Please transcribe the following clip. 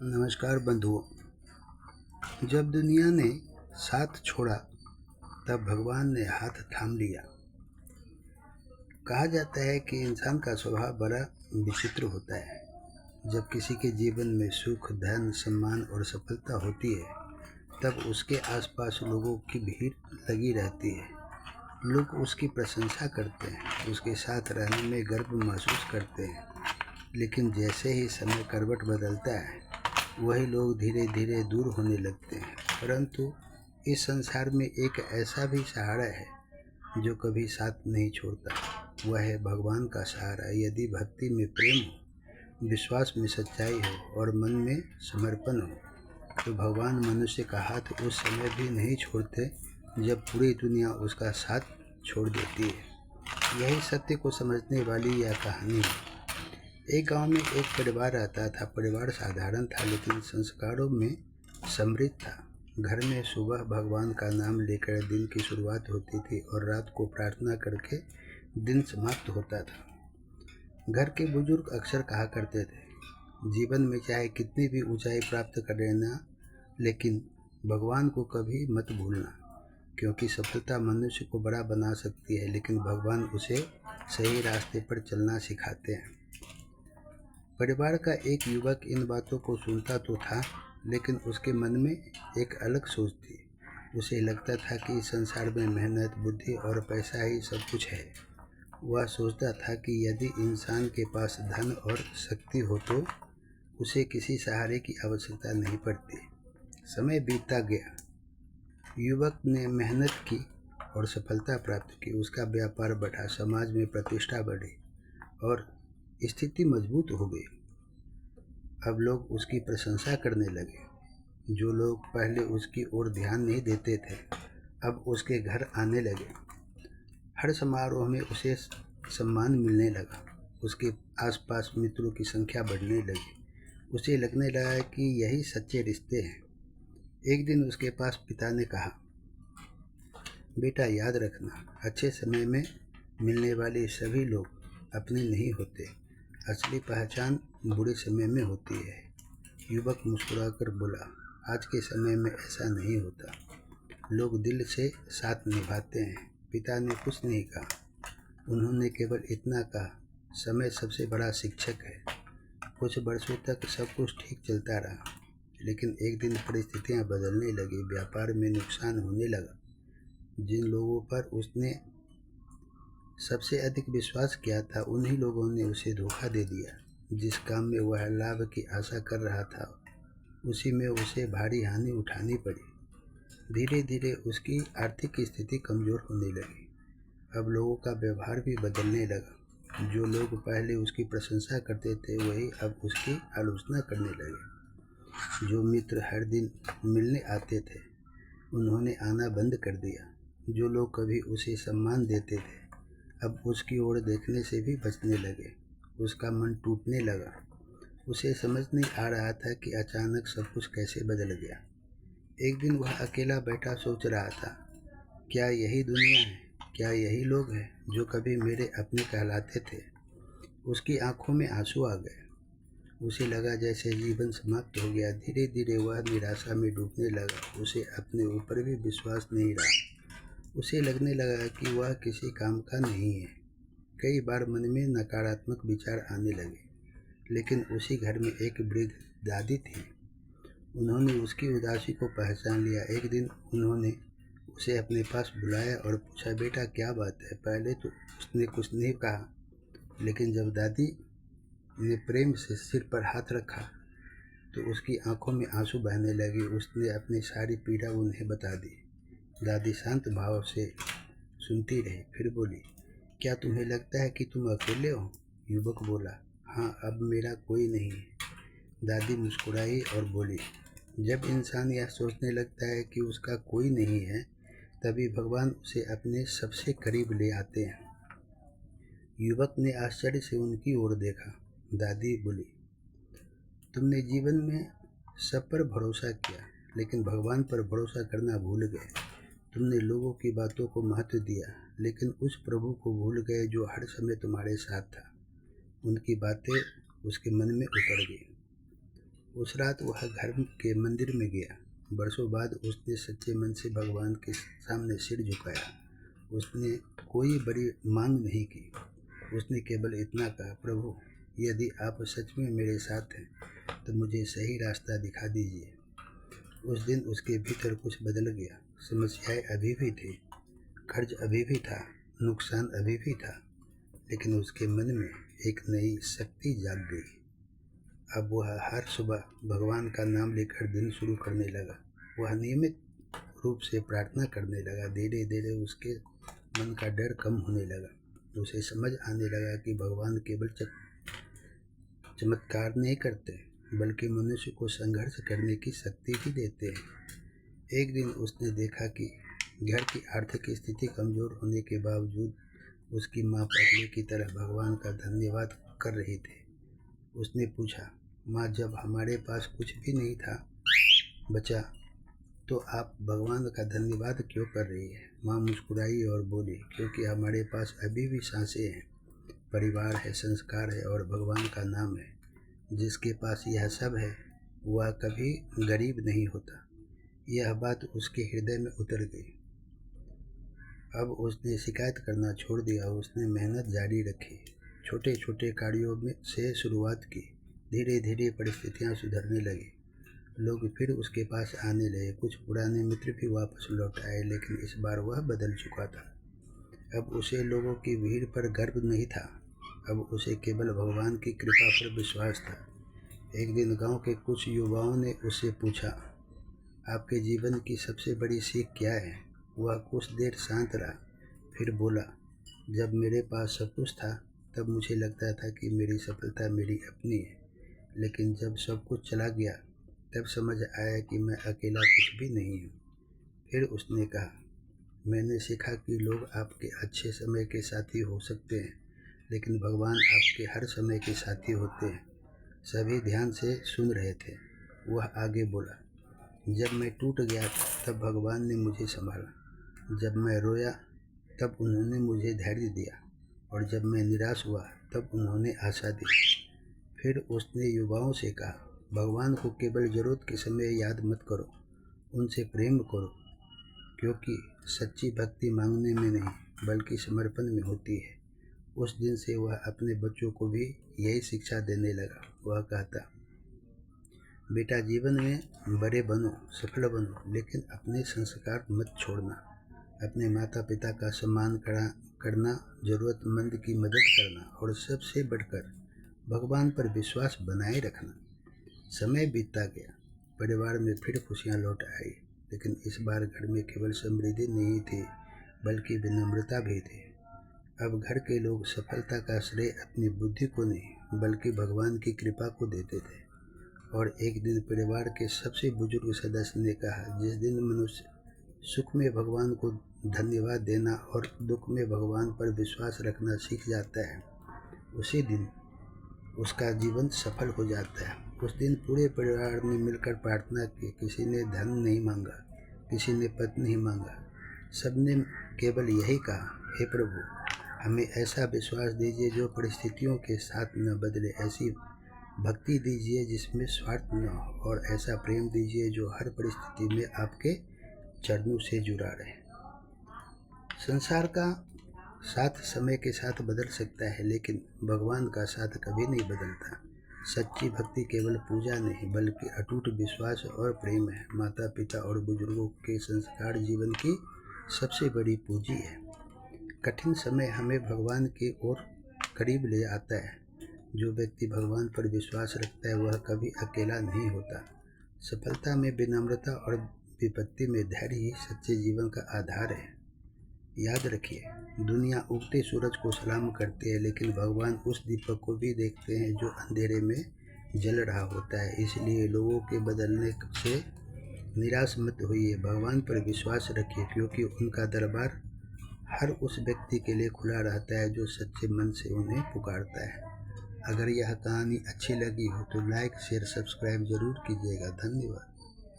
नमस्कार बंधुओं। जब दुनिया ने साथ छोड़ा तब भगवान ने हाथ थाम लिया। कहा जाता है कि इंसान का स्वभाव बड़ा विचित्र होता है। जब किसी के जीवन में सुख, धन, सम्मान और सफलता होती है तब उसके आसपास लोगों की भीड़ लगी रहती है। लोग उसकी प्रशंसा करते हैं, उसके साथ रहने में गर्व महसूस करते हैं। लेकिन जैसे ही समय करवट बदलता है वही लोग धीरे धीरे दूर होने लगते हैं। परंतु इस संसार में एक ऐसा भी सहारा है जो कभी साथ नहीं छोड़ता। वह है भगवान का सहारा। यदि भक्ति में प्रेम हो, विश्वास में सच्चाई हो और मन में समर्पण हो तो भगवान मनुष्य का हाथ उस समय भी नहीं छोड़ते जब पूरी दुनिया उसका साथ छोड़ देती है। यही सत्य को समझने वाली यह कहानी है। एक गांव में एक परिवार रहता था। परिवार साधारण था लेकिन संस्कारों में समृद्ध था। घर में सुबह भगवान का नाम लेकर दिन की शुरुआत होती थी और रात को प्रार्थना करके दिन समाप्त होता था। घर के बुजुर्ग अक्सर कहा करते थे, जीवन में चाहे कितनी भी ऊंचाई प्राप्त कर लेना, लेकिन भगवान को कभी मत भूलना, क्योंकि सफलता मनुष्य को बड़ा बना सकती है लेकिन भगवान उसे सही रास्ते पर चलना सिखाते हैं। परिवार का एक युवक इन बातों को सुनता तो था, लेकिन उसके मन में एक अलग सोच थी। उसे लगता था कि इस संसार में मेहनत, बुद्धि और पैसा ही सब कुछ है। वह सोचता था कि यदि इंसान के पास धन और शक्ति हो तो उसे किसी सहारे की आवश्यकता नहीं पड़ती। समय बीतता गया। युवक ने मेहनत की और सफलता प्राप्त की। उसका व्यापार बढ़ा, समाज में प्रतिष्ठा बढ़ी और स्थिति मजबूत हो गई। अब लोग उसकी प्रशंसा करने लगे। जो लोग पहले उसकी ओर ध्यान नहीं देते थे अब उसके घर आने लगे। हर समारोह में उसे सम्मान मिलने लगा। उसके आसपास मित्रों की संख्या बढ़ने लगी। उसे लगने लगा कि यही सच्चे रिश्ते हैं। एक दिन उसके पास पिता ने कहा, बेटा याद रखना, अच्छे समय में मिलने वाले सभी लोग अपने नहीं होते। असली पहचान बुरे समय में होती है। युवक मुस्कुराकर बोला, आज के समय में ऐसा नहीं होता। लोग दिल से साथ निभाते हैं। पिता ने कुछ नहीं कहा। उन्होंने केवल इतना कहा, समय सबसे बड़ा शिक्षक है। कुछ वर्षों तक सब कुछ ठीक चलता रहा, लेकिन एक दिन परिस्थितियां बदलने लगी। व्यापार में नुकसान होने लगा। जिन लोगों पर उसने सबसे अधिक विश्वास किया था उन्हीं लोगों ने उसे धोखा दे दिया। जिस काम में वह लाभ की आशा कर रहा था उसी में उसे भारी हानि उठानी पड़ी। धीरे धीरे उसकी आर्थिक स्थिति कमज़ोर होने लगी। अब लोगों का व्यवहार भी बदलने लगा। जो लोग पहले उसकी प्रशंसा करते थे वही अब उसकी आलोचना करने लगे। जो मित्र हर दिन मिलने आते थे उन्होंने आना बंद कर दिया। जो लोग कभी उसे सम्मान देते थे अब उसकी ओर देखने से भी बचने लगे। उसका मन टूटने लगा। उसे समझ नहीं आ रहा था कि अचानक सब कुछ कैसे बदल गया। एक दिन वह अकेला बैठा सोच रहा था, क्या यही दुनिया है? क्या यही लोग हैं जो कभी मेरे अपने कहलाते थे? उसकी आंखों में आंसू आ गए। उसे लगा जैसे जीवन समाप्त हो गया। धीरे धीरे वह निराशा में डूबने लगा। उसे अपने ऊपर भी विश्वास नहीं रहा। उसे लगने लगा कि वह किसी काम का नहीं है। कई बार मन में नकारात्मक विचार आने लगे। लेकिन उसी घर में एक वृद्ध दादी थी। उन्होंने उसकी उदासी को पहचान लिया। एक दिन उन्होंने उसे अपने पास बुलाया और पूछा, बेटा क्या बात है? पहले तो उसने कुछ नहीं कहा, लेकिन जब दादी ने प्रेम से सिर पर हाथ रखा तो उसकी आंखों में आंसू बहने लगे। उसने अपनी सारी पीड़ा उन्हें बता दी। दादी शांत भाव से सुनती रही, फिर बोली, क्या तुम्हें लगता है कि तुम अकेले हो? युवक बोला, हाँ, अब मेरा कोई नहीं है। दादी मुस्कुराई और बोली, जब इंसान यह सोचने लगता है कि उसका कोई नहीं है तभी भगवान उसे अपने सबसे करीब ले आते हैं। युवक ने आश्चर्य से उनकी ओर देखा। दादी बोली, तुमने जीवन में सब पर भरोसा किया लेकिन भगवान पर भरोसा करना भूल गए। तुमने लोगों की बातों को महत्व दिया लेकिन उस प्रभु को भूल गए जो हर समय तुम्हारे साथ था। उनकी बातें उसके मन में उतर गई। उस रात वह घर के मंदिर में गया। बरसों बाद उसने सच्चे मन से भगवान के सामने सिर झुकाया। उसने कोई बड़ी मांग नहीं की। उसने केवल इतना कहा, प्रभु, यदि आप सच में मेरे साथ हैं तो मुझे सही रास्ता दिखा दीजिए। उस दिन उसके भीतर कुछ बदल गया। समस्याएं अभी भी थी, कर्ज अभी भी था, नुकसान अभी भी था, लेकिन उसके मन में एक नई शक्ति जाग गई। अब वह हर सुबह भगवान का नाम लेकर दिन शुरू करने लगा। वह नियमित रूप से प्रार्थना करने लगा। धीरे धीरे उसके मन का डर कम होने लगा। उसे समझ आने लगा कि भगवान केवल चमत्कार नहीं करते, बल्कि मनुष्य को संघर्ष करने की शक्ति भी देते हैं। एक दिन उसने देखा कि घर की आर्थिक स्थिति कमज़ोर होने के बावजूद उसकी माँ पहले की तरह भगवान का धन्यवाद कर रही थी। उसने पूछा, माँ, जब हमारे पास कुछ भी नहीं था बचा तो आप भगवान का धन्यवाद क्यों कर रही है? माँ मुस्कुराई और बोली, क्योंकि हमारे पास अभी भी सांसें हैं, परिवार है, संस्कार है और भगवान का नाम है। जिसके पास यह सब है वह कभी गरीब नहीं होता। यह बात उसके हृदय में उतर गई। अब उसने शिकायत करना छोड़ दिया। उसने मेहनत जारी रखी, छोटे छोटे कार्यों में से शुरुआत की। धीरे धीरे परिस्थितियाँ सुधरने लगी। लोग फिर उसके पास आने लगे। कुछ पुराने मित्र भी वापस लौट आए, लेकिन इस बार वह बदल चुका था। अब उसे लोगों की भीड़ पर गर्व नहीं था। अब उसे केवल भगवान की कृपा पर विश्वास था। एक दिन गांव के कुछ युवाओं ने उससे पूछा, आपके जीवन की सबसे बड़ी सीख क्या है? वह कुछ देर शांत रहा, फिर बोला, जब मेरे पास सब कुछ था तब मुझे लगता था कि मेरी सफलता मेरी अपनी है, लेकिन जब सब कुछ चला गया तब समझ आया कि मैं अकेला कुछ भी नहीं हूँ। फिर उसने कहा, मैंने सीखा कि लोग आपके अच्छे समय के साथी हो सकते हैं, लेकिन भगवान आपके हर समय के साथी होते हैं। सभी ध्यान से सुन रहे थे। वह आगे बोला, जब मैं टूट गया तब भगवान ने मुझे संभाला। जब मैं रोया तब उन्होंने मुझे धैर्य दिया, और जब मैं निराश हुआ तब उन्होंने आशा दी। फिर उसने युवाओं से कहा, भगवान को केवल ज़रूरत के समय याद मत करो, उनसे प्रेम करो, क्योंकि सच्ची भक्ति मांगने में नहीं बल्कि समर्पण में होती है। उस दिन से वह अपने बच्चों को भी यही शिक्षा देने लगा। वह कहता, बेटा, जीवन में बड़े बनो, सफल बनो, लेकिन अपने संस्कार मत छोड़ना। अपने माता पिता का सम्मान करना, ज़रूरतमंद की मदद करना और सबसे बढ़कर भगवान पर विश्वास बनाए रखना। समय बीतता गया। परिवार में फिर खुशियाँ लौट आई, लेकिन इस बार घर में केवल समृद्धि नहीं थी बल्कि विनम्रता भी थी। अब घर के लोग सफलता का श्रेय अपनी बुद्धि को नहीं बल्कि भगवान की कृपा को देते थे। और एक दिन परिवार के सबसे बुजुर्ग सदस्य ने कहा, जिस दिन मनुष्य सुख में भगवान को धन्यवाद देना और दुख में भगवान पर विश्वास रखना सीख जाता है, उसी दिन उसका जीवन सफल हो जाता है। उस दिन पूरे परिवार ने मिलकर प्रार्थना की। किसी ने धन नहीं मांगा, किसी ने पद नहीं मांगा, सबने केवल यही कहा, हे प्रभु, हमें ऐसा विश्वास दीजिए जो परिस्थितियों के साथ न बदले, ऐसी भक्ति दीजिए जिसमें स्वार्थ न हो, और ऐसा प्रेम दीजिए जो हर परिस्थिति में आपके चरणों से जुड़ा रहे। संसार का साथ समय के साथ बदल सकता है, लेकिन भगवान का साथ कभी नहीं बदलता। सच्ची भक्ति केवल पूजा नहीं बल्कि अटूट विश्वास और प्रेम है। माता पिता और बुजुर्गों के संस्कार जीवन की सबसे बड़ी पूंजी है। कठिन समय हमें भगवान की ओर करीब ले आता है। जो व्यक्ति भगवान पर विश्वास रखता है वह कभी अकेला नहीं होता। सफलता में विनम्रता और विपत्ति में धैर्य ही सच्चे जीवन का आधार है। याद रखिए, दुनिया उगते सूरज को सलाम करती है, लेकिन भगवान उस दीपक को भी देखते हैं जो अंधेरे में जल रहा होता है। इसलिए लोगों के बदलने से निराश मत होइए, भगवान पर विश्वास रखिए, क्योंकि उनका दरबार हर उस व्यक्ति के लिए खुला रहता है जो सच्चे मन से उन्हें पुकारता है। अगर यह कहानी अच्छी लगी हो तो लाइक, शेयर, सब्सक्राइब ज़रूर कीजिएगा। धन्यवाद।